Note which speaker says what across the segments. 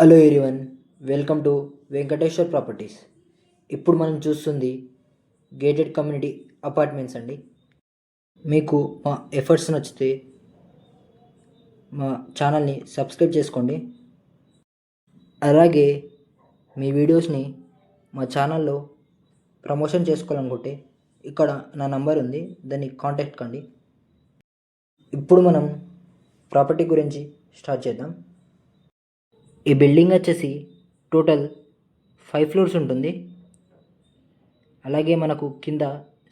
Speaker 1: Hello everyone, welcome to Venkateshwar properties. ఇప్పుడు మనం చూస్తుంది గేటెడ్ కమ్యూనిటీ అపార్ట్మెంట్స్ అండి. మీకు మా ఎఫర్ట్స్ నచ్చితే మా ఛానల్ని సబ్స్క్రైబ్ చేసుకోండి. అలాగే మీ వీడియోస్ని మా ఛానల్లో ప్రమోషన్ చేసుకోవాలనుకుంటే ఇక్కడ నా నంబర్ ఉంది, దాన్ని కాంటాక్ట్ కండి. ఇప్పుడు మనం ప్రాపర్టీ గురించి స్టార్ట్ చేద్దాం. ఈ బిల్డింగ్ వచ్చేసి టోటల్ 5 ఫ్లోర్స్ ఉంటుంది. అలాగే మనకు కింద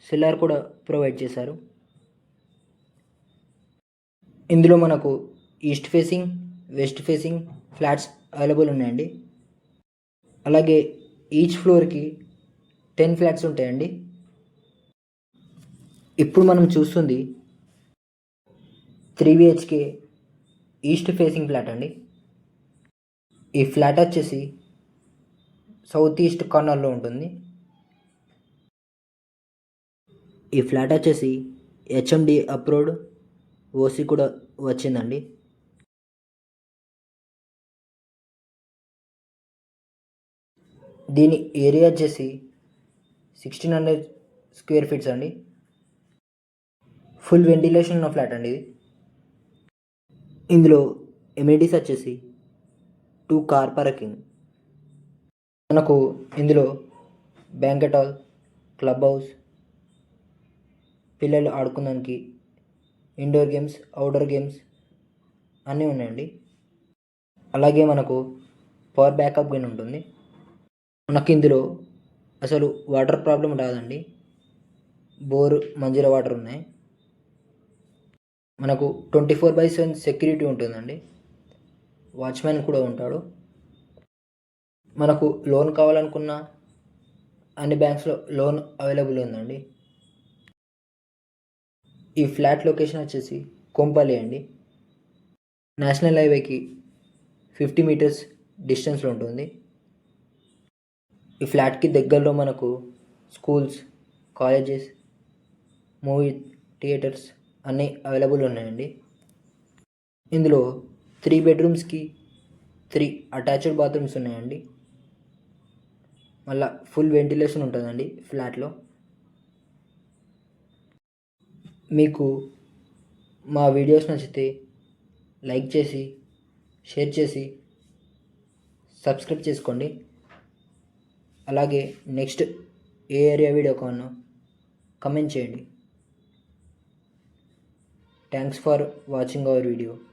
Speaker 1: సెల్లార్ కూడా ప్రొవైడ్ చేశారు. ఇందులో మనకు east facing, west facing flats available ఉన్నాయండి. అలాగే ఈచ్ ఫ్లోర్కి 10 ఫ్లాట్స్ ఉంటాయండి. ఇప్పుడు మనం చూస్తుంది 3 BHK ఈస్ట్ ఫేసింగ్ ఫ్లాట్ అండి. ఈ ఫ్లాట్ వచ్చేసి సౌత్ ఈస్ట్ కార్నర్లో ఉంటుంది. ఈ ఫ్లాట్ వచ్చేసి HMD అప్రూవ్డ్, ఓసీ కూడా వచ్చిందండి. దీని ఏరియా వచ్చేసి 1600 స్క్వేర్ ఫీట్స్ అండి. ఫుల్ వెంటిలేషన్ ఉన్న ఫ్లాట్ అండి ఇది. ఇందులో ఎమ్యూనిటీస్ వచ్చేసి 2 కార్ పార్కింగ్. మనకు ఇందులో బ్యాంకెట్ హాల్, క్లబ్ హౌస్, పిల్లలు ఆడుకోవడానికి ఇండోర్ గేమ్స్, అవుట్డోర్ గేమ్స్ అన్నీ ఉన్నాయండి. అలాగే మనకు పవర్ బ్యాకప్ కానీ ఉంటుంది. మనకి ఇందులో అసలు వాటర్ ప్రాబ్లం రాదండి. బోర్, మంజీరా వాటర్ ఉన్నాయి. మనకు 24/7 సెక్యూరిటీ ఉంటుందండి. వాచ్మెన్ కూడా ఉంటాడు. మనకు లోన్ కావాలనుకున్న అన్ని బ్యాంక్స్లో లోన్ అవైలబుల్ ఉందండి. ఈ ఫ్లాట్ లొకేషన్ వచ్చేసి కొంపల్లి అండి. నేషనల్ హైవేకి 50 మీటర్స్ డిస్టెన్స్లో ఉంటుంది. ఈ ఫ్లాట్కి దగ్గరలో మనకు స్కూల్స్, కాలేజెస్, మూవీ థియేటర్స్ అన్నీ అవైలబుల్ ఉన్నాయండి. ఇందులో 3 బెడ్రూమ్స్కి 3 అటాచ్డ్ బాత్రూమ్స్ ఉన్నాయండి. మళ్ళీ ఫుల్ వెంటిలేషన్ ఉంటుందండి ఫ్లాట్లో. మీకు మా వీడియోస్ నచ్చితే లైక్ చేసి, షేర్ చేసి, సబ్స్క్రైబ్ చేసుకోండి. అలాగే నెక్స్ట్ ఏ ఏరియా వీడియో కావాలో కమెంట్ చేయండి. Thanks for watching our video.